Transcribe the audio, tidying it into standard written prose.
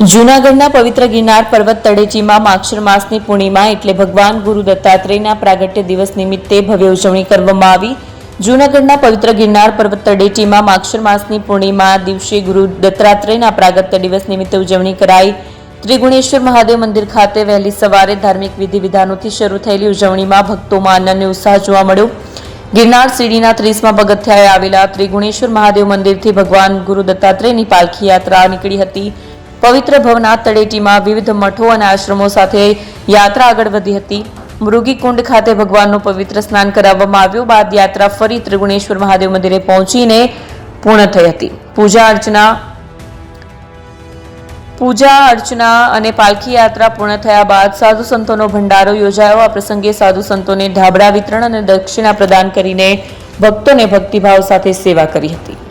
જૂનાગઢના પવિત્ર ગિરનાર પર્વત તળેટીમાં માક્ષર માસની પૂર્ણિમા એટલે ભગવાન ગુરુ દત્તાત્રેયના પ્રાગટ્ય દિવસ નિમિત્તે ભવ્ય ઉજવણી કરવામાં આવી। જૂનાગઢના પવિત્ર ગિરનાર પર્વત તળેટીમાં માક્ષર માસની પૂર્ણિમા દિવસે ગુરુ દત્તાત્રેયના પ્રાગટ્ય દિવસ નિમિત્તે ઉજવણી કરાઈ। ત્રિગુણેશ્વર મહાદેવ મંદિર ખાતે વહેલી સવારે ધાર્મિક વિધિ વિધાનોથી શરૂ થયેલી ઉજવણીમાં ભક્તોમાં આનંદ અને ઉત્સાહ જોવા મળ્યો। ગિરનાર સીડીના 30મા પગથિયાએ આવેલા ત્રિગુણેશ્વર મહાદેવ મંદિરથી ભગવાન ગુરુ દત્તાત્રેયની પાલખી યાત્રા નીકળી હતી। પવિત્ર ભવનાથ તળેટીમાં વિવિધ મઠો અને આશ્રમો સાથે યાત્રા આગળ વધી હતી। મૃગીકુંડ ખાતે ભગવાનનું પવિત્ર સ્નાન કરાવવામાં આવ્યું બાદ યાત્રા ફરી ત્રિગુણેશ્વર મહાદેવ મંદિરે પહોંચીને પૂર્ણ થઈ હતી। પૂજા અર્ચના અને પાલખી યાત્રા પૂર્ણ થયા બાદ સાધુ સંતોનો ભંડારો યોજાયો। આ પ્રસંગે સાધુ સંતોને ઢાબળા વિતરણ અને દક્ષિણા પ્રદાન કરીને ભક્તોને ભક્તિભાવ સાથે સેવા કરી હતી।